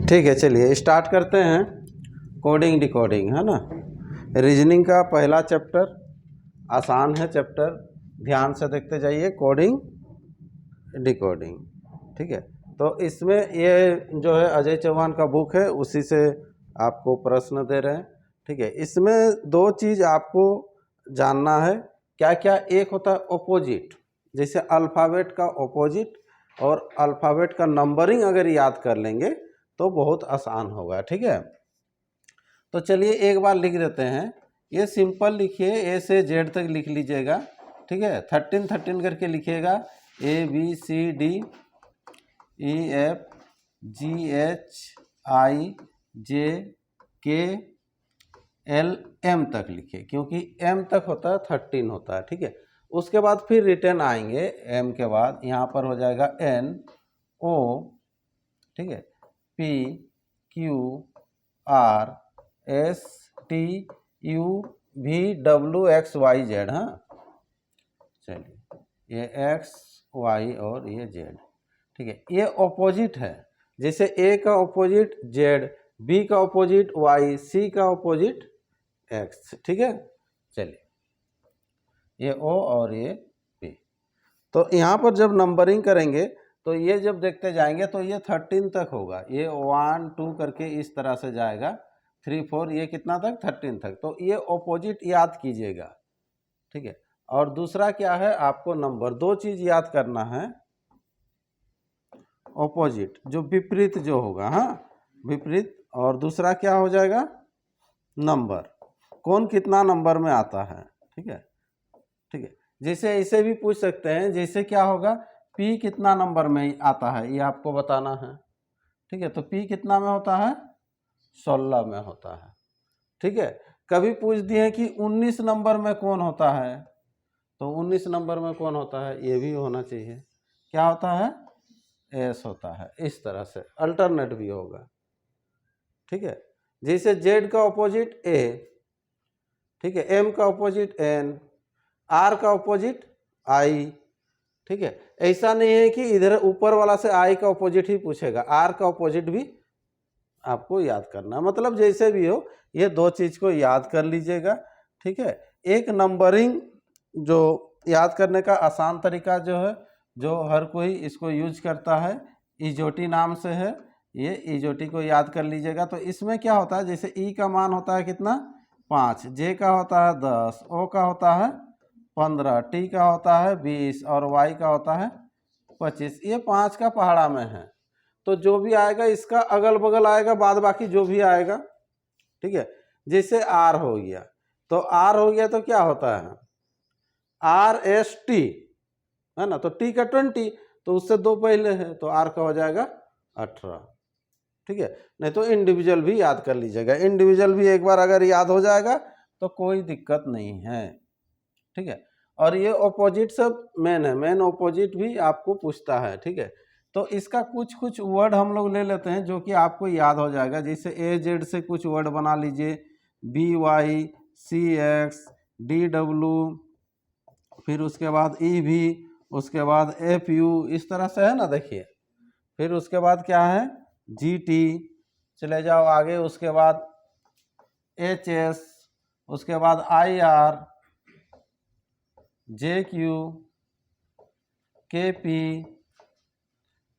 ठीक है, चलिए स्टार्ट करते हैं। कोडिंग डिकोडिंग है ना, रीजनिंग का पहला चैप्टर आसान है चैप्टर, ध्यान से देखते जाइए। कोडिंग डिकोडिंग, ठीक है। तो इसमें ये जो है अजय चौहान का बुक है, उसी से आपको प्रश्न दे रहे हैं, ठीक है। इसमें दो चीज़ आपको जानना है, क्या क्या। एक होता है ऑपोजिट, जैसे अल्फ़ाबेट का ऑपोजिट, और अल्फ़ाबेट का नंबरिंग अगर याद कर लेंगे तो बहुत आसान होगा, ठीक है। तो चलिए एक बार लिख देते हैं, ये सिंपल लिखिए, ए से जेड तक लिख लीजिएगा, ठीक है। 13 करके लिखिएगा, ABCD EFGHIJKLM तक लिखिए, क्योंकि M तक होता है 13 होता है, ठीक है। उसके बाद फिर रिटर्न आएंगे, M के बाद यहाँ पर हो जाएगा NO, ठीक है, PQRSTUVWXYZ। हाँ, चलिए ये X Y और ये Z, ठीक है। ये ऑपोजिट है, जैसे A का ऑपोजिट Z, B का ऑपोजिट Y, C का ऑपोजिट X, ठीक है। चलिए ये O और ये P। तो यहाँ पर जब नंबरिंग करेंगे तो ये जब देखते जाएंगे तो ये 13 तक होगा, ये 1 2 करके इस तरह से जाएगा, 3 4, ये कितना तक 13 तक। तो ये ऑपोजिट याद कीजिएगा, ठीक है। और दूसरा क्या है, आपको नंबर, दो चीज़ याद करना है। ऑपोजिट जो विपरीत जो होगा, हाँ विपरीत, और दूसरा क्या हो जाएगा, नंबर, कौन कितना नंबर में आता है, ठीक है, ठीक है। जैसे इसे भी पूछ सकते हैं, जैसे क्या होगा, P कितना नंबर में आता है ये आपको बताना है, ठीक है। तो P कितना में होता है, 16 में होता है, ठीक है। कभी पूछ दिए कि 19 नंबर में कौन होता है, तो 19 नंबर में कौन होता है, ये भी होना चाहिए, क्या होता है, S होता है। इस तरह से अल्टरनेट भी होगा, ठीक है। जैसे Z का ऑपोजिट A, ठीक है, M का ऑपोजिट N, R का ऑपोजिट I, ठीक है। ऐसा नहीं है कि इधर ऊपर वाला से I का ऑपोजिट ही पूछेगा, R का ऑपोजिट भी आपको याद करना, मतलब जैसे भी हो ये दो चीज को याद कर लीजिएगा, ठीक है। एक नंबरिंग जो याद करने का आसान तरीका जो है, जो हर कोई इसको यूज करता है, इजोटी नाम से है, ये इजोटी को याद कर लीजिएगा। तो इसमें क्या होता है, जैसे E का मान होता है कितना, 5, J का होता है 10, O का होता है 15, T का होता है 20 और Y का होता है 25। ये 5 का पहाड़ा में है, तो जो भी आएगा इसका अगल बगल आएगा, बाद बाकी जो भी आएगा, ठीक है। जैसे R हो गया, तो R हो गया तो क्या होता है, RST है ना, तो T का 20, तो उससे दो पहले है, तो R का हो जाएगा 18, ठीक है। नहीं तो इंडिविजुअल भी याद कर लीजिएगा, इंडिविजुअल भी एक बार अगर याद हो जाएगा तो कोई दिक्कत नहीं है, ठीक है। और ये ऑपोजिट सब मेन है, मेन ऑपोजिट भी आपको पूछता है, ठीक है। तो इसका कुछ कुछ वर्ड हम लोग ले लेते हैं जो कि आपको याद हो जाएगा। जैसे AZ से कुछ वर्ड बना लीजिए, BY CX DW, फिर उसके बाद EV, उसके बाद FU, इस तरह से है ना, देखिए। फिर उसके बाद क्या है, GT, चले जाओ आगे, उसके बाद HS, उसके बाद IR, JQ, KP,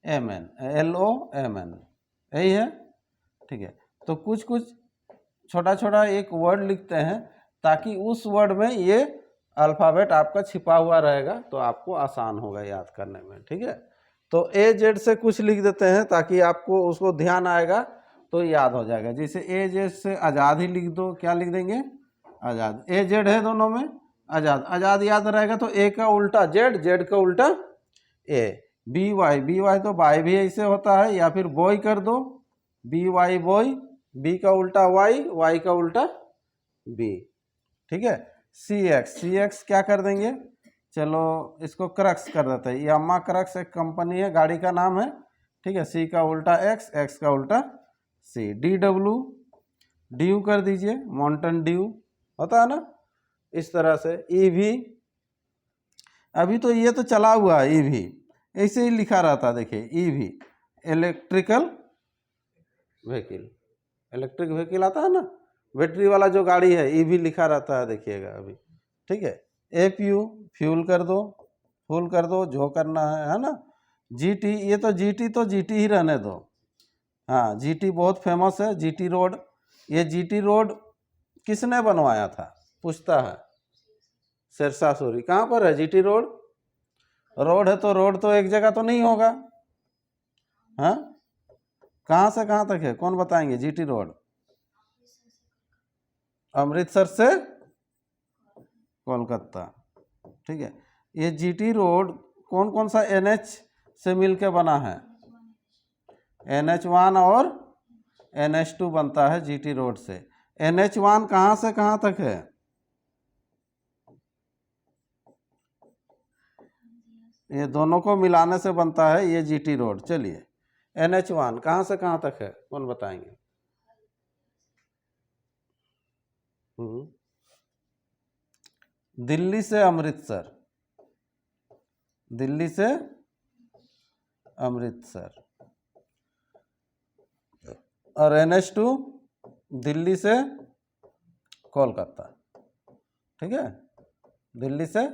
MN, LOMN, यही है, ठीक है। तो कुछ कुछ छोटा छोटा एक वर्ड लिखते हैं, ताकि उस वर्ड में ये अल्फ़ाबेट आपका छिपा हुआ रहेगा, तो आपको आसान होगा याद करने में, ठीक है। तो AZ से कुछ लिख देते हैं ताकि आपको उसको ध्यान आएगा तो याद हो जाएगा। जैसे AZ से आज़ाद ही लिख दो, क्या लिख देंगे, आज़ाद। AZ है दोनों में, आज़ाद, आज़ाद याद रहेगा तो A का उल्टा Z, Z का उल्टा A। BY तो बाय भी ऐसे होता है, या फिर बॉय कर दो, BY बॉय, B का उल्टा Y, Y का उल्टा B, ठीक है। CX क्या कर देंगे, चलो इसको क्रक्स कर देते हैं, यामा क्रक्स एक कंपनी है, गाड़ी का नाम है, ठीक है। C का उल्टा X, X का उल्टा C। DW कर दीजिए, माउंटेन ड्यू होता है ना, इस तरह से। EV, अभी तो ये तो चला हुआ है, EV ऐसे ही लिखा रहता है, देखिए EV electrical vehicle, electric vehicle आता है ना, बैटरी वाला जो गाड़ी है, ईवी लिखा रहता है, देखिएगा अभी, ठीक है। एपीयू फ्यूल कर दो, फुल कर दो, जो करना है ना। जीटी, ये तो जीटी ही रहने दो। हाँ, जीटी बहुत फेमस है, जीटी रोड। ये जीटी रोड किसने बनवाया था, पूछता है शेरशाह सूरी। कहाँ पर है जीटी रोड? रोड है तो रोड तो एक जगह तो नहीं होगा, हाँ, कहाँ से कहाँ तक है, कौन बताएंगे? जीटी रोड अमृतसर से कोलकाता, ठीक है। ये जीटी रोड कौन कौन सा एनएच से मिलके बना है? NH1 और NH2 बनता है जीटी रोड से। NH1 कहाँ से कहाँ तक है? ये दोनों को मिलाने से बनता है ये जीटी रोड। चलिए, NH1 कहाँ से कहाँ तक है, कौन बताएंगे? दिल्ली से अमृतसर, दिल्ली से अमृतसर। और NH2 दिल्ली से कोलकाता, ठीक है, दिल्ली से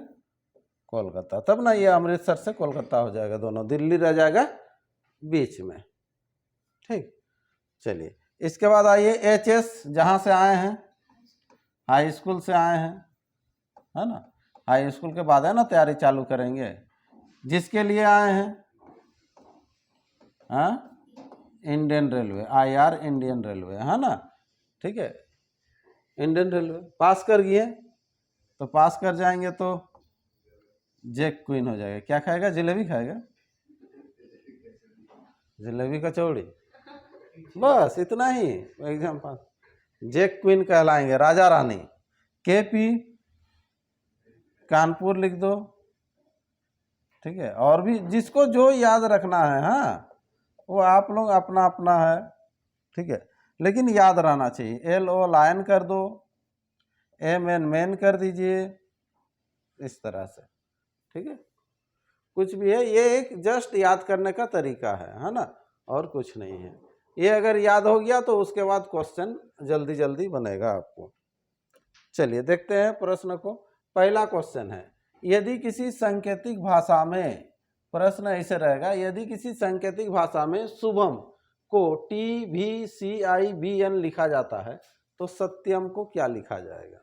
कोलकाता। तब ना ये अमृतसर से कोलकाता हो जाएगा, दोनों दिल्ली रह जाएगा बीच में, ठीक। चलिए, इसके बाद आइए HS, जहाँ से आए हैं, हाई स्कूल से आए हैं, है ना। हाई स्कूल के बाद है ना तैयारी चालू करेंगे। जिसके लिए आए हैं, हाँ, Indian railway, IR Indian railway, है ना, ठीक है। इंडियन रेलवे पास कर गए तो पास कर जाएंगे तो जैक क्वीन हो जाएगा। क्या खाएगा? जलेबी खाएगा, जलेबी कचौड़ी, बस इतना ही एग्जाम पास। जैक क्वीन कहलाएंगे, राजा रानी। KP कानपुर लिख दो, ठीक है। और भी जिसको जो याद रखना है, हाँ, वो आप लोग अपना अपना है, ठीक है, लेकिन याद रहना चाहिए। LO लायन कर दो, MN मैन कर दीजिए, इस तरह से, ठीक है। कुछ भी है, ये एक जस्ट याद करने का तरीका है ना, और कुछ नहीं है। ये अगर याद हो गया तो उसके बाद क्वेश्चन जल्दी जल्दी बनेगा आपको। चलिए देखते हैं प्रश्न को। पहला क्वेश्चन है, यदि किसी सांकेतिक भाषा में, प्रश्न ऐसे रहेगा, यदि किसी सांकेतिक भाषा में शुभम को TVCIBN लिखा जाता है तो सत्यम को क्या लिखा जाएगा?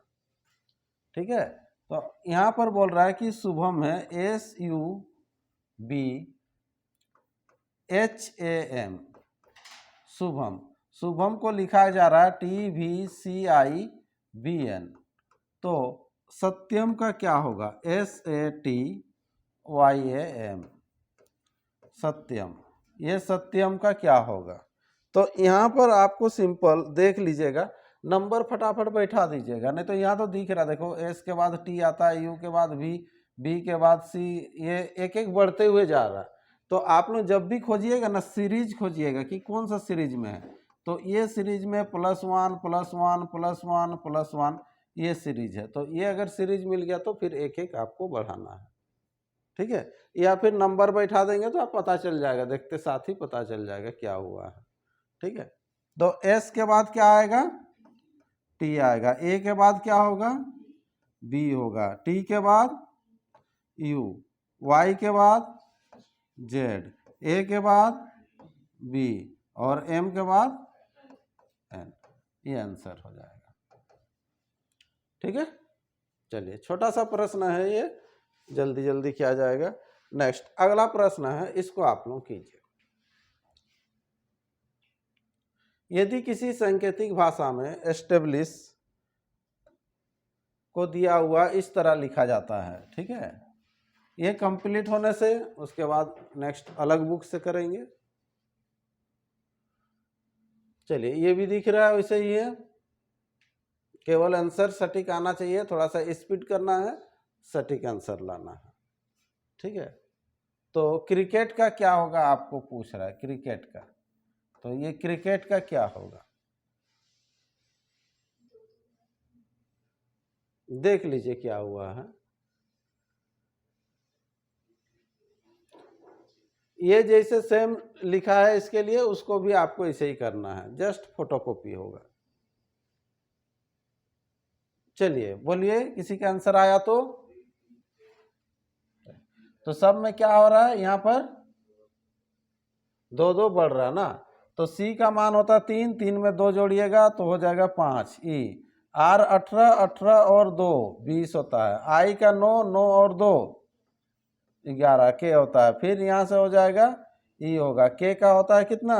ठीक है, तो यहाँ पर बोल रहा है कि शुभम है SUBHAM, शुभम, शुभम को लिखा जा रहा है TVCIBN, तो सत्यम का क्या होगा? SATYAM, सत्यम। ये सत्यम का क्या होगा? तो यहाँ पर आपको सिंपल देख लीजिएगा, नंबर फटाफट बैठा दीजिएगा, नहीं तो यहाँ तो दिख रहा, देखो S के बाद T आता है, U के बाद V, B के बाद C, ये एक एक बढ़ते हुए जा रहा है। तो आप लोग जब भी खोजिएगा ना, सीरीज खोजिएगा कि कौन सा सीरीज में है, तो ये सीरीज में +1 +1 +1 +1 ये सीरीज है। तो ये अगर सीरीज मिल गया तो फिर एक एक आपको बढ़ाना है, ठीक है। या फिर नंबर बैठा देंगे तो आप पता चल जाएगा, देखते साथ ही पता चल जाएगा क्या हुआ है, ठीक है। तो S के बाद क्या आएगा? T आएगा। A के बाद क्या होगा? B होगा। T के बाद U, Y के बाद Z, A के बाद B और M के बाद N, ये आंसर हो जाएगा, ठीक है। चलिए, छोटा सा प्रश्न है ये, जल्दी जल्दी किया जाएगा। नेक्स्ट अगला प्रश्न है, इसको आप लोग कीजिए। यदि किसी सांकेतिक भाषा में एस्टेब्लिश को दिया हुआ इस तरह लिखा जाता है, ठीक है, ये कंप्लीट होने से उसके बाद नेक्स्ट अलग बुक से करेंगे। चलिए, ये भी दिख रहा है वैसे ही है, केवल आंसर सटीक आना चाहिए, थोड़ा सा स्पीड करना है, सटीक आंसर लाना है, ठीक है। तो क्रिकेट का क्या होगा आपको पूछ रहा है, क्रिकेट का, तो ये क्रिकेट का क्या होगा? देख लीजिए क्या हुआ है। ये जैसे सेम लिखा है इसके लिए, उसको भी आपको ऐसे ही करना है, जस्ट फोटोकॉपी होगा। चलिए बोलिए, किसी का आंसर आया तो सब में क्या हो रहा है, यहाँ पर 2 2 बढ़ रहा है ना, तो सी का मान होता है 3, 3 में 2 जोड़िएगा तो हो जाएगा 5 ई। आर 18, 18 और 2 20 होता है। आई का 9, 9 और 2 11 के होता है। फिर यहाँ से हो जाएगा ई होगा, के का होता है कितना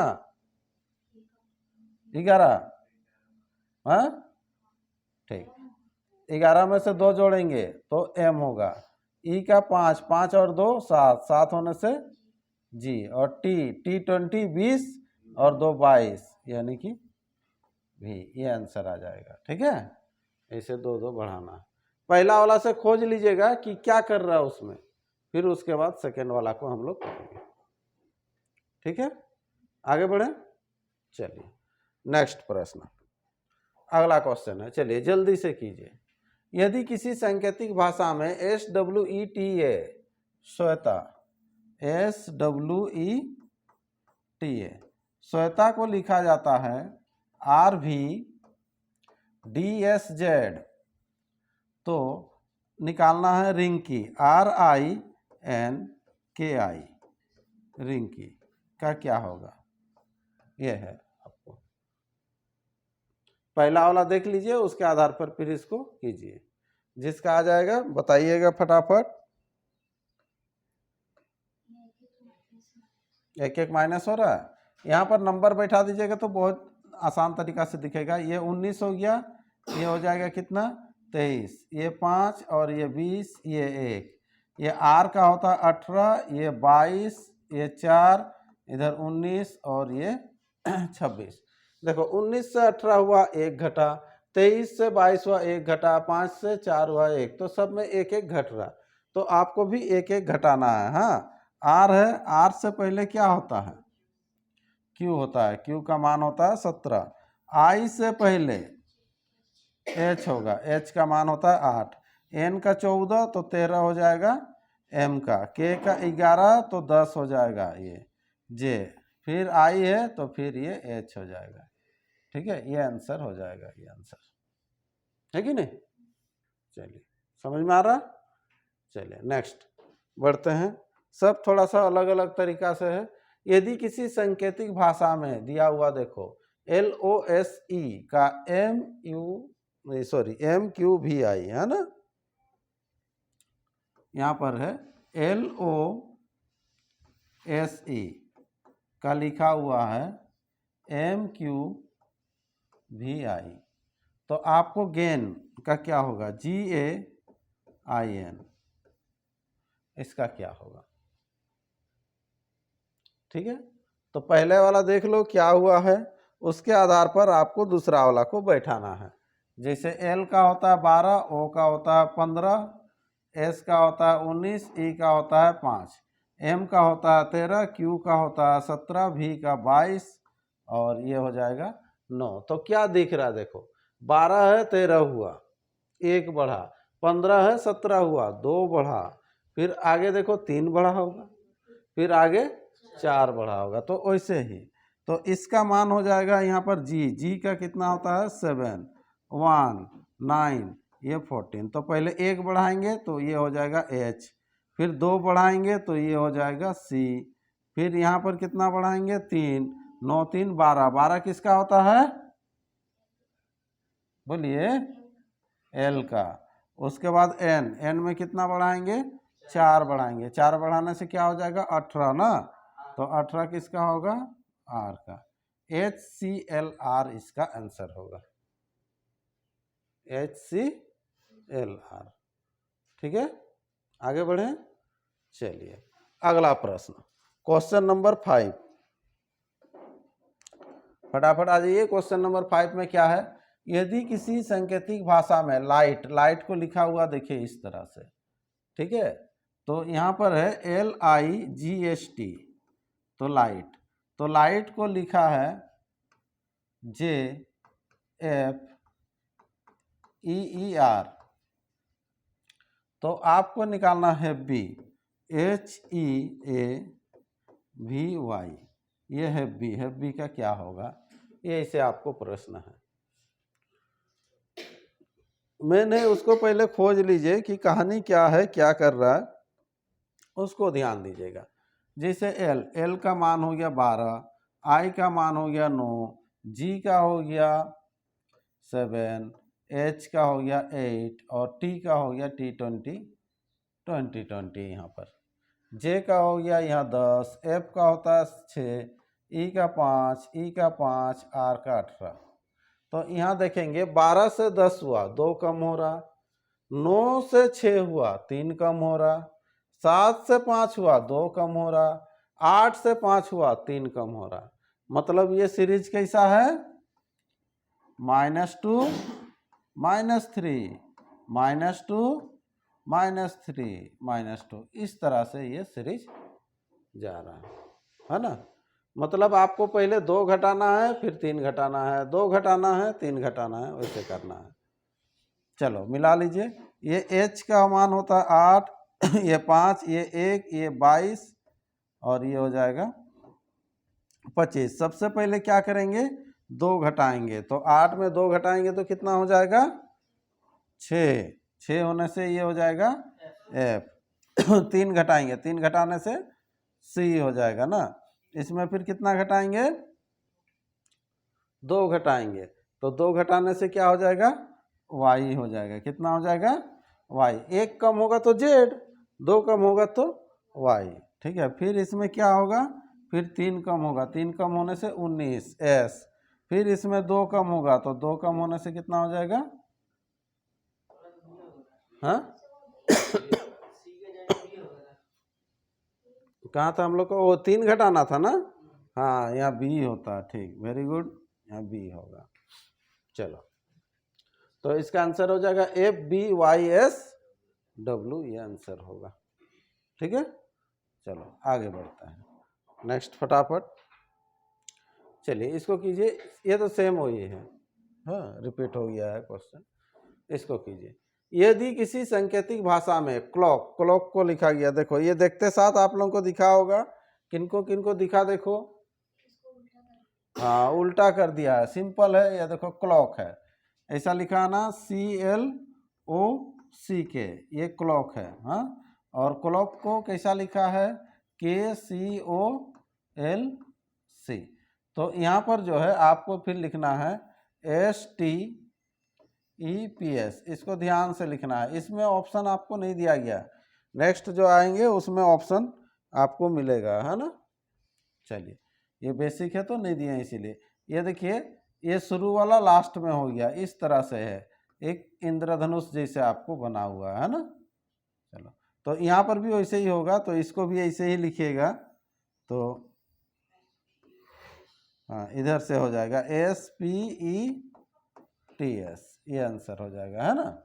11, हाँ ठीक, 11 में से 2 जोड़ेंगे तो एम होगा। ई का 5, 5 और 2 7, 7 होने से जी, और टी 20 20 और 2 22 यानी कि भी, ये आंसर आ जाएगा। ठीक है, ऐसे 2 2 बढ़ाना। पहला वाला से खोज लीजिएगा कि क्या कर रहा है उसमें, फिर उसके बाद सेकेंड वाला को हम लोग करेंगे। ठीक है, आगे बढ़े। चलिए नेक्स्ट प्रश्न, अगला क्वेश्चन है, चलिए जल्दी से कीजिए। यदि किसी सांकेतिक भाषा में SWETA श्वेता SWETA श्वेता को लिखा जाता है RVDSZ, तो निकालना है रिंकी RINKI, रिंकी का क्या होगा, ये है आपको। पहला वाला देख लीजिए, उसके आधार पर फिर इसको कीजिए, जिसका आ जाएगा बताइएगा फटाफट। एक एक माइनस हो रहा है, यहाँ पर नंबर बैठा दीजिएगा तो बहुत आसान तरीका से दिखेगा। ये 19 हो गया, ये हो जाएगा कितना 23, ये 5 और ये 20, ये 1, ये आर का होता है 18, ये 22, ये 4, इधर 19 और ये 26। देखो 19 से 18 हुआ 1 घटा, 23 से 22 हुआ 1 घटा, 5 से 4 हुआ 1, तो सब में 1 1 घट रहा, तो आपको भी 1 1 घटाना है। हाँ, आर है, आर से पहले क्या होता है क्यू होता है, क्यू का मान होता है 17। आई से पहले एच होगा, एच का मान होता है 8, एन का 14 तो 13 हो जाएगा, एम का के का 11 तो 10 हो जाएगा ये जे, फिर आई है तो फिर ये एच हो जाएगा। ठीक है, ये आंसर हो जाएगा, ये आंसर है कि नहीं। चलिए समझ में आ रहा, चलिए नेक्स्ट बढ़ते हैं। सब थोड़ा सा अलग अलग तरीका से है। यदि किसी सांकेतिक भाषा में दिया हुआ, देखो LOSE का MQVI है ना, यहाँ पर है LOSE का लिखा हुआ है MQVI, तो आपको गेन का क्या होगा GAIN, इसका क्या होगा। ठीक है, तो पहले वाला देख लो क्या हुआ है, उसके आधार पर आपको दूसरा वाला को बैठाना है। जैसे L का होता है 12, O का होता है 15, S का होता है 19, E का होता है 5, M का होता है 13, Q का होता है 17, V का 22 और ये हो जाएगा 9। तो क्या दिख रहा है, देखो 12 है 13 हुआ, 1 बढ़ा, 15 है 17 हुआ, 2 बढ़ा, फिर आगे देखो 3 बढ़ा होगा, फिर आगे 4 बढ़ा होगा। तो वैसे ही तो इसका मान हो जाएगा यहाँ पर जी का कितना होता है 7, 1, 9, ये 14। तो पहले 1 बढ़ाएंगे तो ये हो जाएगा H, फिर 2 बढ़ाएंगे तो ये हो जाएगा C, फिर यहाँ पर कितना बढ़ाएंगे 3, 9 3 12, 12 किसका होता है बोलिए L का। उसके बाद N में कितना बढ़ाएंगे 4 बढ़ाएंगे, 4 बढ़ाने से क्या हो जाएगा 18 ना, तो 18 किसका होगा R का, HClR इसका आंसर होगा, HClR। ठीक है, आगे बढ़े। चलिए अगला प्रश्न, क्वेश्चन नंबर 5, फटाफट आ जाइए। क्वेश्चन नंबर 5 में क्या है, यदि किसी सांकेतिक भाषा में लाइट को लिखा हुआ देखिए इस तरह से, ठीक है, तो यहाँ पर है LIGHT, तो लाइट को लिखा है JFEER, तो आपको निकालना है B HEA वी वाई, ये हैव बी का क्या होगा, ये इसे आपको प्रश्न है। मैंने उसको पहले खोज लीजिए कि कहानी क्या है, क्या कर रहा है, उसको ध्यान दीजिएगा। जैसे एल का मान हो गया 12, आई का मान हो गया 9, जी का हो गया 7, एच का हो गया 8 और टी का हो गया T20 यहाँ पर, जे का हो गया यहाँ 10, एफ का होता है 6, ई का 5, ई का 5, आर का 18। तो यहाँ देखेंगे 12 से 10 हुआ 2 कम हो रहा, 9 से 6 हुआ 3 कम हो रहा, 7 से 5 हुआ 2 कम हो रहा, 8 से 5 हुआ 3 कम हो रहा। मतलब ये सीरीज कैसा है, -2 -3 -2 -3 -2, इस तरह से ये सीरीज जा रहा है ना। मतलब आपको पहले 2 घटाना है, फिर 3 घटाना है, 2 घटाना है, 3 घटाना है, वैसे करना है। चलो मिला लीजिए, ये h का मान होता है 8, ये 5, ये 1, ये 22 और ये हो जाएगा 25। सबसे पहले क्या करेंगे, 2 घटाएंगे, तो 8 में 2 घटाएंगे तो कितना हो जाएगा 6 होने से ये हो जाएगा f। 3 घटाएंगे, 3 घटाने से c हो जाएगा ना। इसमें फिर कितना घटाएंगे, 2 घटाएंगे, तो 2 घटाने से क्या हो जाएगा y हो जाएगा। कितना हो जाएगा y, 1 कम होगा तो z, 2 कम होगा तो y, ठीक है। फिर इसमें क्या होगा, फिर 3 कम होगा, 3 कम होने से 19 s, फिर इसमें 2 कम होगा, तो 2 कम होने से कितना हो जाएगा, हाँ कहाँ था हम लोग को, वो 3 घटाना था ना, हाँ यहाँ b होता है, ठीक, वेरी गुड, यहाँ b होगा। चलो तो इसका आंसर हो जाएगा FBYSW, ये आंसर होगा, ठीक है। चलो आगे बढ़ते हैं, नेक्स्ट फटाफट। चलिए इसको कीजिए, ये तो सेम वही है, हाँ रिपीट हो गया है क्वेश्चन। इसको कीजिए, यदि किसी सांकेतिक भाषा में क्लॉक को लिखा गया, देखो ये देखते साथ आप लोगों को दिखा होगा, किनको किनको दिखा, देखो हाँ उल्टा कर दिया है, सिंपल है, ये देखो क्लॉक है, ऐसा लिखा ना CLOCK, ये क्लॉक है, हाँ। और क्लॉक को कैसा लिखा है, KCOLC। तो यहाँ पर जो है आपको फिर लिखना है STEPS, इसको ध्यान से लिखना है, इसमें ऑप्शन आपको नहीं दिया गया, नेक्स्ट जो आएंगे उसमें ऑप्शन आपको मिलेगा, है ना। चलिए ये बेसिक है तो नहीं दिए इसीलिए। ये देखिए, ये शुरू वाला लास्ट में हो गया, इस तरह से है, एक इंद्रधनुष जैसे आपको बना हुआ है ना। चलो तो यहाँ पर भी वैसे ही होगा, तो इसको भी ऐसे ही लिखिएगा, तो हाँ इधर से हो जाएगा SPETS, ये आंसर हो जाएगा, है ना।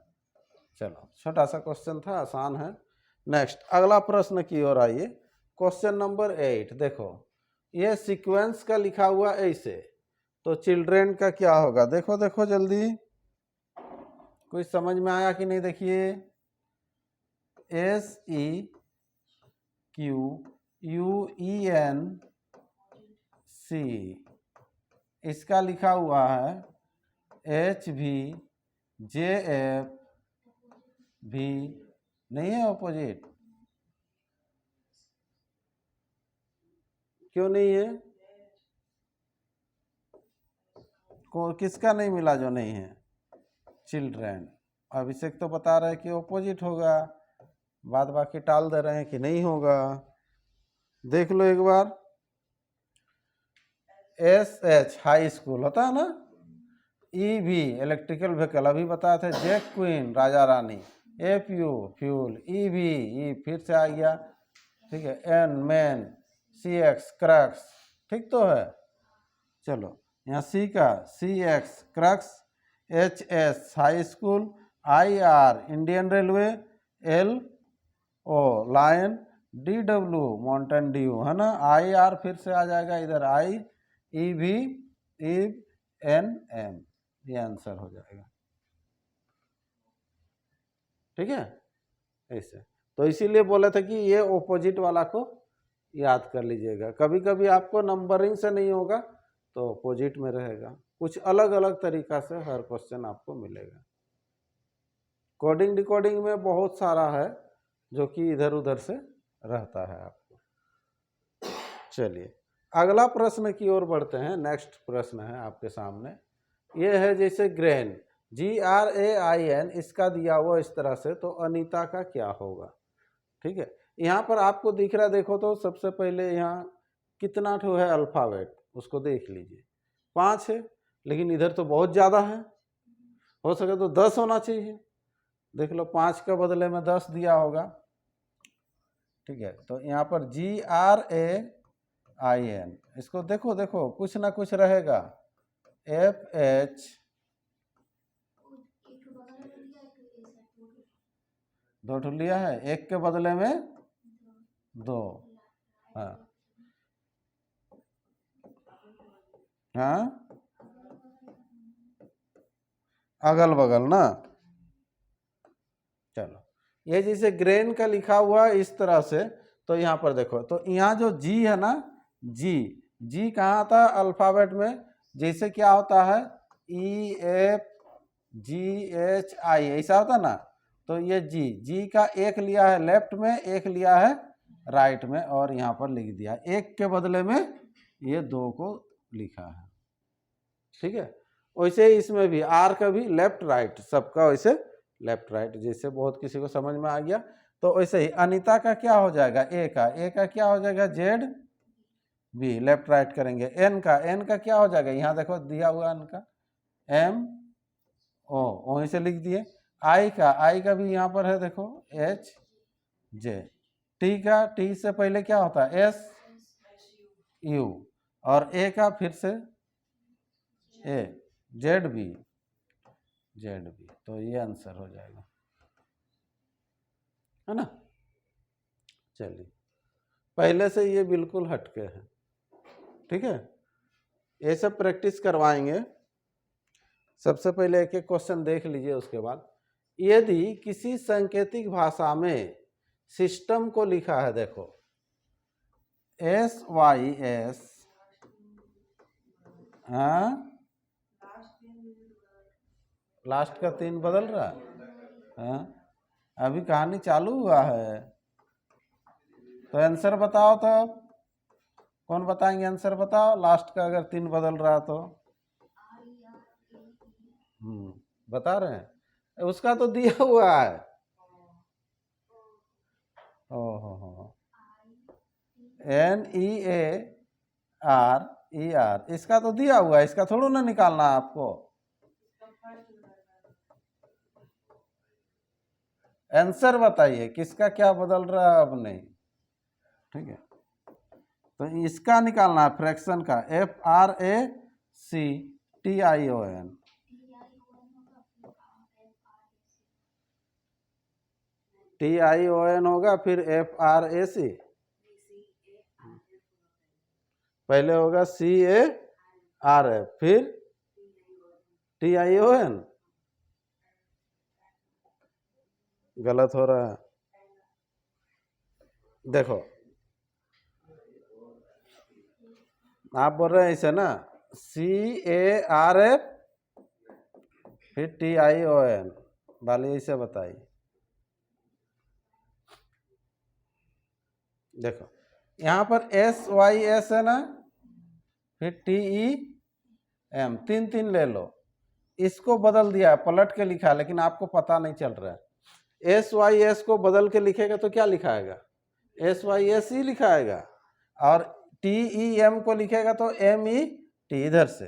चलो छोटा सा क्वेश्चन था, आसान है। नेक्स्ट अगला प्रश्न की ओर आइए, क्वेश्चन नंबर 8। देखो ये सीक्वेंस का लिखा हुआ ऐसे, तो चिल्ड्रेन का क्या होगा, देखो देखो जल्दी, कोई समझ में आया कि नहीं, देखिए SEQUENC, इसका लिखा हुआ है HVJF भी, नहीं है ऑपोजिट, क्यों नहीं है, को किसका नहीं मिला जो नहीं है, चिल्ड्रेन। अभिषेक तो बता रहे हैं कि ऑपोजिट होगा, बाद बाकी टाल दे रहे हैं कि नहीं होगा, देख लो एक बार। SH हाई स्कूल होता है ना, EV इलेक्ट्रिकल व्हीकल अभी बताया थे, Jack queen Raja Rani, FU fuel, EV ई फिर से आ गया, ठीक है, N मैन, CX क्रक्स, ठीक तो है। चलो यहाँ C का CX crux, HS high school, IR Indian railway, LO lion, DW Mountain Dew, है ना। IR फिर से आ जाएगा इधर, EV NM, ये आंसर हो जाएगा, ठीक है। ऐसे तो इसीलिए बोले थे कि ये ऑपोजिट वाला को याद कर लीजिएगा। कभी कभी आपको नंबरिंग से नहीं होगा तो अपोजिट में रहेगा, कुछ अलग अलग तरीका से हर क्वेश्चन आपको मिलेगा। कोडिंग डिकोडिंग में बहुत सारा है जो कि इधर उधर से रहता है आपको। चलिए अगला प्रश्न की ओर बढ़ते हैं। नेक्स्ट प्रश्न है आपके सामने, ये है जैसे ग्रेन, GRAIN, इसका दिया हुआ इस तरह से, तो अनीता का क्या होगा? ठीक है, यहाँ पर आपको दिख रहा है, देखो तो सबसे पहले यहाँ कितना ठो है अल्फाबेट, उसको देख लीजिए। 5 है, लेकिन इधर तो बहुत ज़्यादा है, हो सके तो 10 होना चाहिए। देख लो 5 के बदले में 10 दिया होगा। ठीक है, तो यहाँ पर GRAIN, इसको देखो देखो कुछ ना कुछ रहेगा। FH, दो ठो लिया है, एक के बदले में 2। हाँ हाँ, अगल बगल ना। चलो, ये जैसे ग्रेन का लिखा हुआ इस तरह से, तो यहाँ पर देखो, तो यहाँ जो जी है ना, जी कहाँ आता है अल्फाबेट में? जैसे क्या होता है EFGHI, ऐसा होता ना। तो ये जी का एक लिया है लेफ्ट में, एक लिया है राइट में, और यहाँ पर लिख दिया, एक के बदले में ये 2 को लिखा है। ठीक है, वैसे इसमें भी आर का भी लेफ्ट राइट, सबका वैसे लेफ्ट राइट, जैसे बहुत किसी को समझ में आ गया। तो वैसे ही अनीता का क्या हो जाएगा? ए का क्या हो जाएगा? ZB, लेफ्ट राइट करेंगे। एन का क्या हो जाएगा? यहाँ देखो दिया हुआ एन का MO, वहीं से लिख दिए। आई का भी यहाँ पर है, देखो HJ। टी से पहले क्या होता है? SU, और ए का फिर से ZB, तो ये आंसर हो जाएगा, है ना। चलिए, पहले से ये बिल्कुल हटके है। ठीक है, ये सब प्रैक्टिस करवाएंगे। सबसे पहले एक एक क्वेश्चन देख लीजिए, उसके बाद यदि किसी सांकेतिक भाषा में सिस्टम को लिखा है, देखो SYS, लास्ट का 3 बदल रहा है, अभी कहानी चालू हुआ है। तो आंसर बताओ, तो कौन बताएंगे? आंसर बताओ, लास्ट का अगर 3 बदल रहा तो। बता रहे हैं, उसका तो दिया हुआ है। ओहो, NEARER, इसका तो दिया हुआ है, इसका थोड़ा ना निकालना है आपको। आंसर बताइए किसका क्या बदल रहा है, अब नहीं। ठीक है, तो इसका निकालना है, फ्रैक्शन का, FRACTION। TION होगा, फिर FRAC, पहले होगा CARF, फिर TION। गलत हो रहा है, देखो आप बोल रहे हैं ऐसे ना, CARF फिर TION वाली, ऐसे बताइए। देखो यहाँ पर SYS है ना, फिर TEM, 3 ले लो। इसको बदल दिया, पलट के लिखा, लेकिन आपको पता नहीं चल रहा है। SYS को बदल के लिखेगा तो क्या लिखाएगा? SYS ही लिखाएगा, और TEM को लिखेगा तो MET इधर से।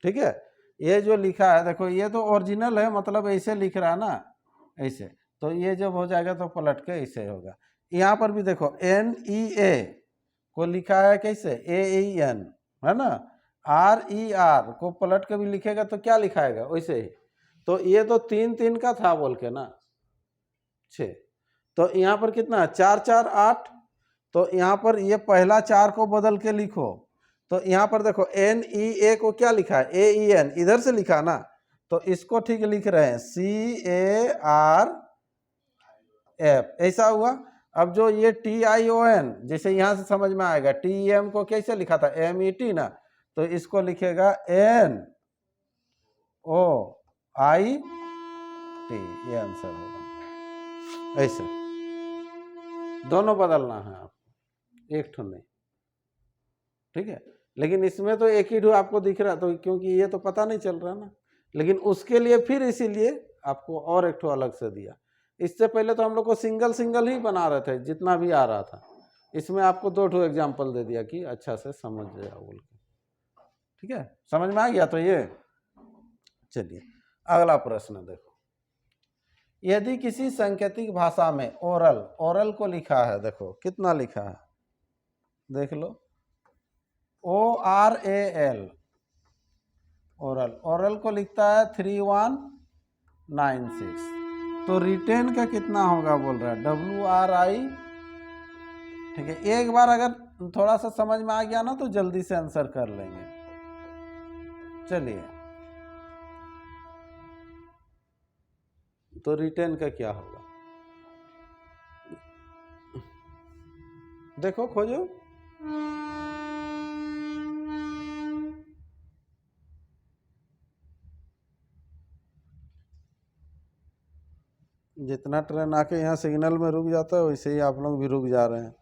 ठीक है, ये जो लिखा है देखो, ये तो ओरिजिनल है, मतलब ऐसे लिख रहा है ना, ऐसे, तो ये जब हो जाएगा तो पलट के ऐसे होगा। यहाँ पर भी देखो NEA को लिखा है कैसे? AEN, है ना। RER को पलट के भी लिखेगा तो क्या लिखाएगा? वैसे ही। तो ये तो 3 का था बोल के ना, 6, तो यहाँ पर कितना है? 4 4 8, तो यहाँ पर ये पहला 4 को बदल के लिखो, तो यहाँ पर देखो NEA को क्या लिखा है? AEN, इधर से लिखा ना, तो इसको ठीक लिख रहे हैं, CARF, ऐसा हुआ। अब जो ये TION, जैसे यहाँ से समझ में आएगा, TEM को कैसे लिखा था, MET ना, तो इसको लिखेगा NOIT, ये आंसर होगा। ऐसे दोनों बदलना है आपको, एक ठो नहीं, ठीक है। लेकिन इसमें तो एक ही ठो आपको दिख रहा, तो क्योंकि ये तो पता नहीं चल रहा ना, लेकिन उसके लिए फिर इसीलिए आपको और एक ठो अलग से दिया। इससे पहले तो हम लोग को सिंगल सिंगल ही बना रहे थे जितना भी आ रहा था, इसमें आपको 2 ठो एग्जाम्पल दे दिया कि अच्छा से समझ जाओ बोल के, ठीक है, समझ में आ गया। तो ये चलिए अगला प्रश्न देखो, यदि किसी सांकेतिक भाषा में ओरल को लिखा है, देखो कितना लिखा है, देख लो, ORAL, ओरल को लिखता है 3196, तो रिटेन का कितना होगा बोल रहा है, WRI, ठीक है। एक बार अगर थोड़ा सा समझ में आ गया ना तो जल्दी से आंसर कर लेंगे। चलिए, तो रिटेन का क्या होगा, देखो खोजो, जितना ट्रेन आके यहाँ सिग्नल में रुक जाता है वैसे ही आप लोग भी रुक जा रहे हैं।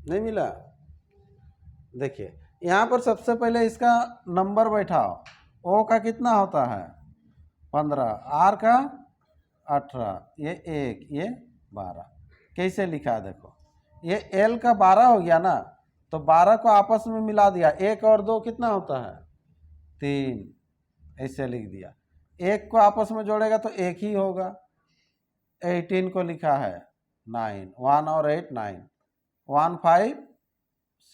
नहीं मिला, देखिए यहाँ पर सबसे पहले इसका नंबर बैठाओ, O का कितना होता है 15, R का 18, ये 1, ये 12, कैसे लिखा है देखो, ये L का 12 हो गया ना, तो 12 को आपस में मिला दिया, 1 और 2 कितना होता है 3, ऐसे लिख दिया। 1 को आपस में जोड़ेगा तो 1 ही होगा। 18 को लिखा है 9, 1 और 8 9, 1 5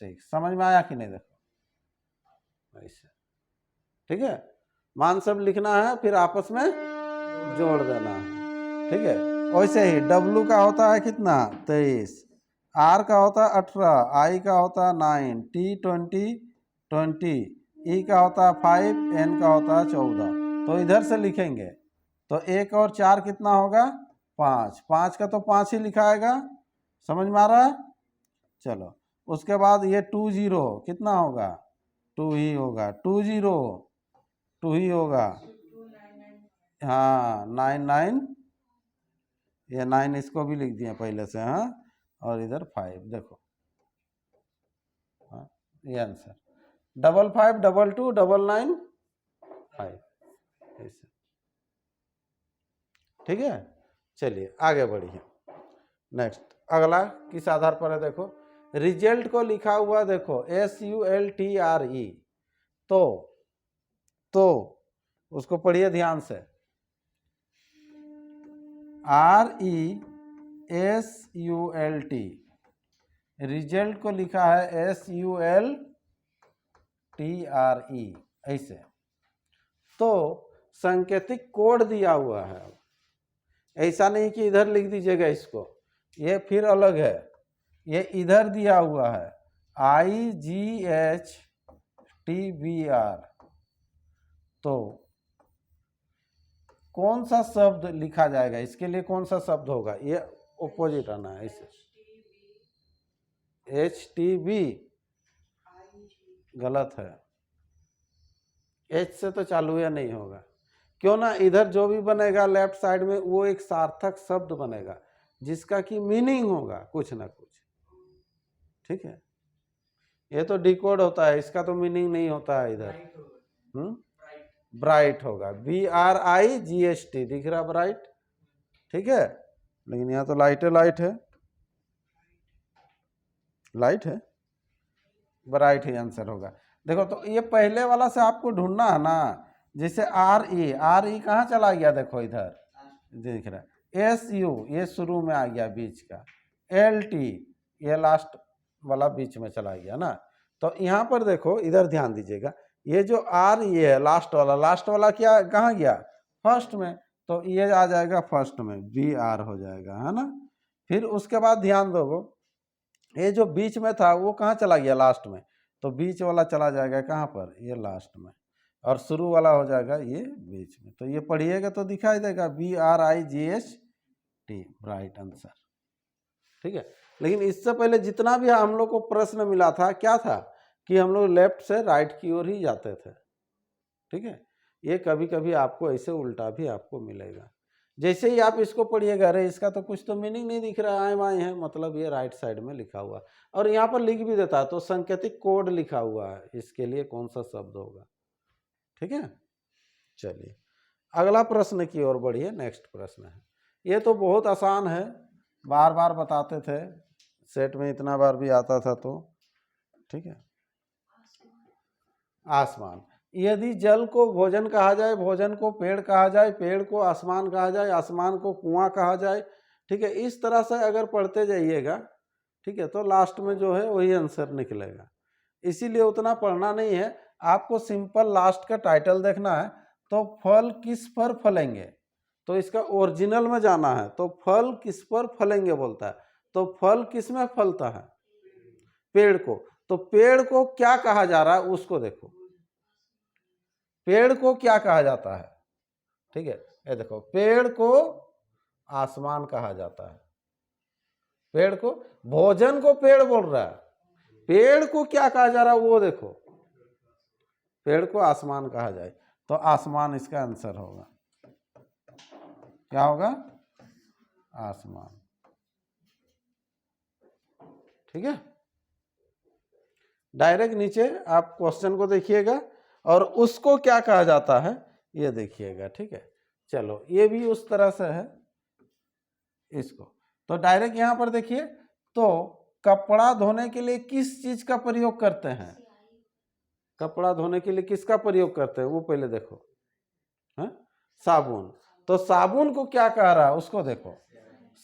6, समझ में आया कि नहीं, देखो ऐसे, ठीक है। मान सब लिखना है, फिर आपस में जोड़ देना है, ठीक है। वैसे ही W का होता है कितना 23, R का होता है 18, I का होता है 9, T 20, E का होता है 5, N का होता है 14, तो इधर से लिखेंगे तो 1 और 4 कितना होगा 5, 5 का तो 5 ही लिखाएगा, समझ में आ रहा है। चलो उसके बाद ये 20 कितना होगा 2 ही होगा, 20 2 ही होगा, हाँ 99, ये 9 इसको भी लिख दिए पहले से, हाँ, और इधर 5, देखो, हाँ ये आंसर 55 22 99 5, ऐसे, ठीक है। चलिए आगे बढ़िए, नेक्स्ट अगला किस आधार पर है, देखो रिजल्ट को लिखा हुआ देखो SULTRE, तो उसको पढ़िए ध्यान से, RESULT, रिजल्ट को लिखा है SULTRE, ऐसे, तो सांकेतिक कोड दिया हुआ है, ऐसा नहीं कि इधर लिख दीजिएगा इसको, ये फिर अलग है, ये इधर दिया हुआ है IGHTBR, तो कौन सा शब्द लिखा जाएगा, इसके लिए कौन सा शब्द होगा, ये ऑपोजिट आना है, ऐसे HTB गलत है, H से तो चालू या नहीं होगा, क्यों ना, इधर जो भी बनेगा लेफ्ट साइड में वो एक सार्थक शब्द बनेगा जिसका कि मीनिंग होगा कुछ ना कुछ, ठीक है। ये तो डिकोड होता है, इसका तो मीनिंग नहीं होता है इधर, ब्राइट होगा, BRIGHT दिख रहा ब्राइट, ठीक है, लेकिन यहाँ तो लाइट है, ब्राइट ही आंसर होगा। देखो तो ये पहले वाला से आपको ढूंढना है ना, जैसे RE कहाँ चला गया, देखो इधर दिख रहा है, SU ये शुरू में आ गया बीच का, LT ये लास्ट वाला बीच में चला गया ना, तो यहाँ पर देखो इधर ध्यान दीजिएगा, ये जो R ये है लास्ट वाला क्या कहाँ गया फर्स्ट में, तो ये आ जाएगा फर्स्ट में, BR हो जाएगा, है ना। फिर उसके बाद ध्यान दो, ये जो बीच में था वो कहाँ चला गया लास्ट में, तो बीच वाला चला जाएगा कहाँ पर, ये लास्ट में, और शुरू वाला हो जाएगा ये बीच में। तो ये पढ़िएगा तो दिखाई देगा BRIGHT, राइट आंसर। ठीक है, लेकिन इससे पहले जितना भी हम लोग को प्रश्न मिला था क्या था कि हम लोग लेफ्ट से राइट की ओर ही जाते थे। ठीक है, ये कभी कभी आपको ऐसे उल्टा भी आपको मिलेगा। जैसे ही आप इसको पढ़िएगा, अरे इसका तो कुछ तो मीनिंग नहीं दिख रहा है, आए है मतलब ये राइट साइड में लिखा हुआ, और यहाँ पर लिख भी देता है तो सांकेतिक कोड लिखा हुआ है, इसके लिए कौन सा शब्द होगा। ठीक है, चलिए अगला प्रश्न की ओर बढ़िए। नेक्स्ट प्रश्न है, ये तो बहुत आसान है, बार बार बताते थे, सेट में इतना बार भी आता था तो। ठीक है, आसमान, यदि जल को भोजन कहा जाए, भोजन को पेड़ कहा जाए, पेड़ को आसमान कहा जाए, आसमान को कुआं कहा जाए। ठीक है, इस तरह से अगर पढ़ते जाइएगा, ठीक है, तो लास्ट में जो है वही आंसर निकलेगा। इसीलिए उतना पढ़ना नहीं है, आपको सिंपल लास्ट का टाइटल देखना है। तो फल किस पर फलेंगे, तो इसका ओरिजिनल में जाना है, तो फल किस पर फलेंगे बोलता है, तो फल किस में फलता है, पेड़ को। तो पेड़ को क्या कहा जा रहा है उसको देखो, पेड़ को क्या कहा जाता है। ठीक है, ये देखो, पेड़ को आसमान कहा जाता है, पेड़ को, भोजन को पेड़ बोल रहा है, पेड़ को क्या कहा जा रहा है वो देखो, पेड़ को आसमान कहा जाए तो आसमान इसका आंसर होगा। क्या होगा, आसमान। ठीक है, डायरेक्ट नीचे आप क्वेश्चन को देखिएगा और उसको क्या कहा जाता है ये देखिएगा। ठीक है, चलो ये भी उस तरह से है इसको। तो डायरेक्ट यहां पर देखिए, तो कपड़ा धोने के लिए किस चीज का प्रयोग करते हैं, कपड़ा धोने के लिए किसका प्रयोग करते हैं वो पहले देखो, है साबुन। तो साबुन को क्या कह रहा है उसको देखो,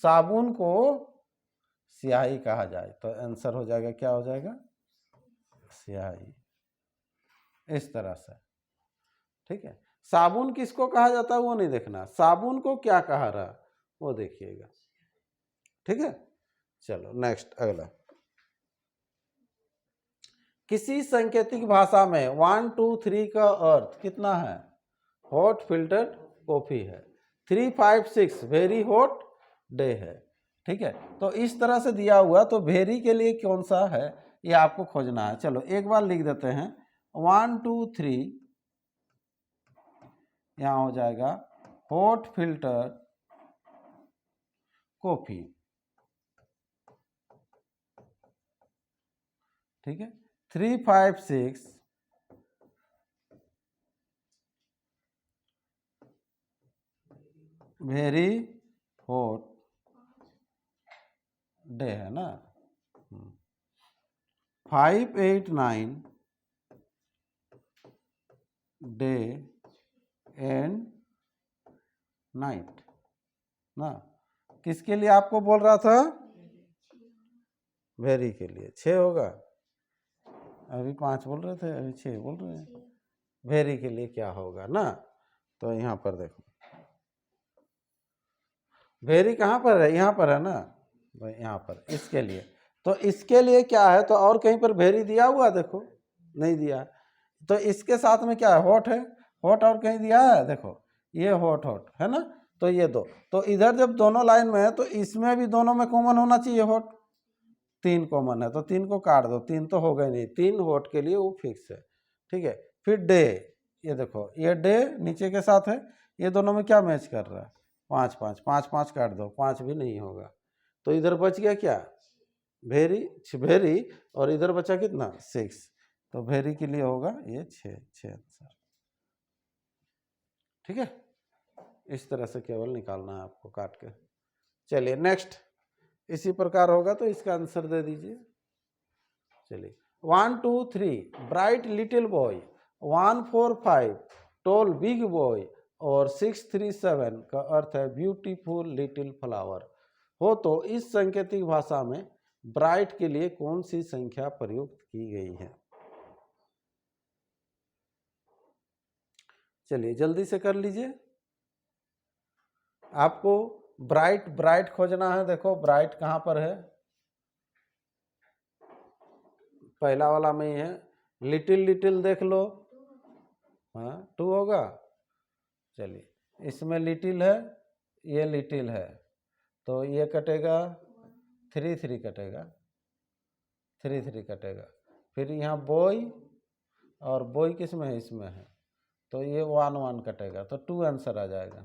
साबुन को स्याही कहा जाए तो आंसर हो जाएगा, क्या हो जाएगा, स्याही। इस तरह से। ठीक है, साबुन किसको कहा जाता है वो नहीं देखना, साबुन को क्या कहा रहा वो देखिएगा। ठीक है, चलो नेक्स्ट अगला, किसी सांकेतिक भाषा में 1 2 3 का अर्थ कितना है, हॉट फिल्टर्ड कॉफी है, 3 5 6 वेरी हॉट डे है। ठीक है, तो इस तरह से दिया हुआ, तो वेरी के लिए कौन सा है ये आपको खोजना है। चलो एक बार लिख देते हैं, 1 2 3 यहां हो जाएगा हॉट फिल्टर कॉफी। ठीक है, 3 5 6 वेरी हॉट डे है ना, 5 8 9 डे एंड नाइट ना। किसके लिए आपको बोल रहा था, वेरी के लिए 6 होगा, अभी 5 बोल रहे थे, अभी 6 बोल रहे हैं, वेरी के लिए क्या होगा ना। तो यहाँ पर देखो, वेरी कहाँ पर है, यहाँ पर है ना, यहाँ पर इसके लिए। तो इसके लिए क्या है, तो और कहीं पर वेरी दिया हुआ देखो, नहीं दिया। तो इसके साथ में क्या है, हॉट है, हॉट और कहीं दिया है देखो, ये हॉट हॉट है ना। तो ये दो, तो इधर जब दोनों लाइन में है तो इसमें भी दोनों में कॉमन होना चाहिए हॉट, 3 कॉमन है तो 3 को काट दो, 3 तो हो गए नहीं, 3 हॉट के लिए वो फिक्स है। ठीक है, फिर डे, ये देखो ये डे नीचे के साथ है, ये दोनों में क्या मैच कर रहा है, 5 5 5 5 काट दो, 5 भी नहीं होगा, तो इधर बच गया क्या, वेरी, वेरी, और इधर बचा कितना 6, तो वेरी के लिए होगा ये 6 आंसर। ठीक है, इस तरह से केवल निकालना है आपको काट के। चलिए नेक्स्ट, इसी प्रकार होगा तो इसका आंसर दे दीजिए। चलिए 1 2 3 bright little boy, 1 4 5 tall big boy, और 6 3 7 का अर्थ है ब्यूटीफुल लिटिल फ्लावर हो। तो इस सांकेतिक भाषा में ब्राइट के लिए कौन सी संख्या प्रयुक्त की गई है। चलिए जल्दी से कर लीजिए, आपको ब्राइट ब्राइट खोजना है। देखो ब्राइट कहां पर है, पहला वाला में ही है, लिटिल लिटिल देख लो, हाँ 2 होगा। चलिए इसमें लिटिल है, ये लिटिल है, तो ये कटेगा 3 3 कटेगा, 3 3 कटेगा। फिर यहाँ बॉय, और बॉय किस में है, इसमें है, तो ये 1 1 कटेगा, तो 2 आंसर आ जाएगा।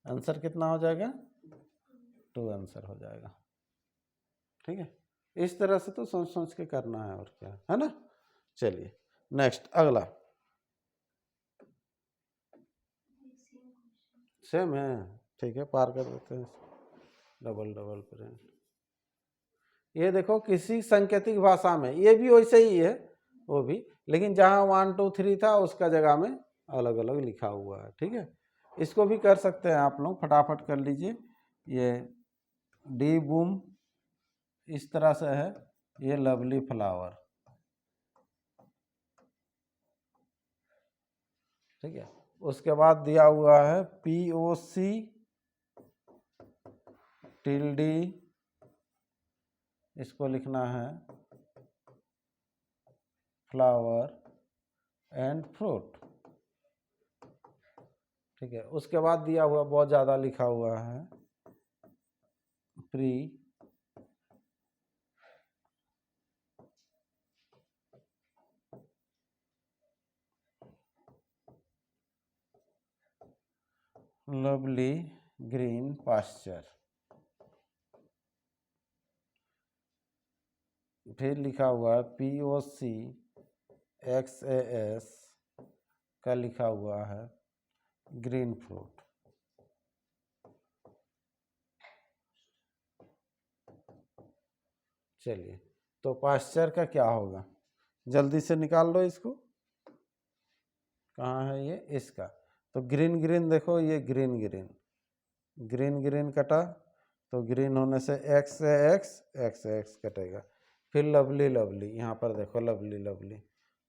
आंसर कितना हो जाएगा, 2 आंसर हो जाएगा। ठीक है, इस तरह से तो सोच सोच के करना है, और क्या है ना। चलिए नेक्स्ट, अगला सेम है, ठीक है, पार कर देते हैं। डबल डबल प्रिंट, ये देखो किसी सांकेतिक भाषा में, ये भी वैसे ही है वो भी, लेकिन जहाँ 1 2 3 था उसका जगह में अलग अलग लिखा हुआ है। ठीक है, इसको भी कर सकते हैं आप लोग, फटाफट कर लीजिए। ये डी बूम इस तरह से है, ये लवली फ्लावर। ठीक है, उसके बाद दिया हुआ है POC टिल्डी, इसको लिखना है फ्लावर एंड फ्रूट। ठीक है, उसके बाद दिया हुआ बहुत ज़्यादा लिखा हुआ है प्री लवली ग्रीन पास्चर। फिर लिखा हुआ है POC XAS का लिखा हुआ है ग्रीन फ्रूट। चलिए, तो पास्चर का क्या होगा, जल्दी से निकाल लो इसको, कहाँ है ये, इसका। तो ग्रीन ग्रीन देखो, ये ग्रीन ग्रीन, ग्रीन ग्रीन कटा, तो ग्रीन होने से एक्स से एक्स एक्स कटेगा। फिर लवली लवली, यहाँ पर देखो लवली लवली,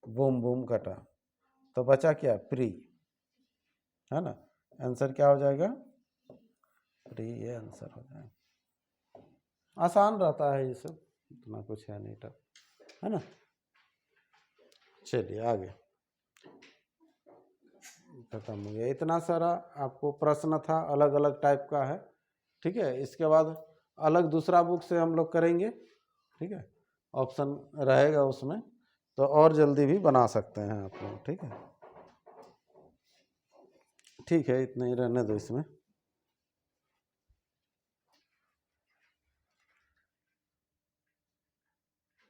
बूम बूम कटा, तो बचा क्या, प्री, है ना। आंसर क्या हो जाएगा, प्री, ये आंसर हो जाएगा। आसान रहता है ये सब, इतना कुछ है नहीं टफ, है ना। चलिए आगे, खत्म हो गया। इतना सारा आपको प्रश्न था, अलग अलग टाइप का है। ठीक है, इसके बाद अलग दूसरा बुक से हम लोग करेंगे। ठीक है, ऑप्शन रहेगा उसमें, तो और जल्दी भी बना सकते हैं आप लोग। ठीक है, ठीक है, इतना ही रहने दो इसमें।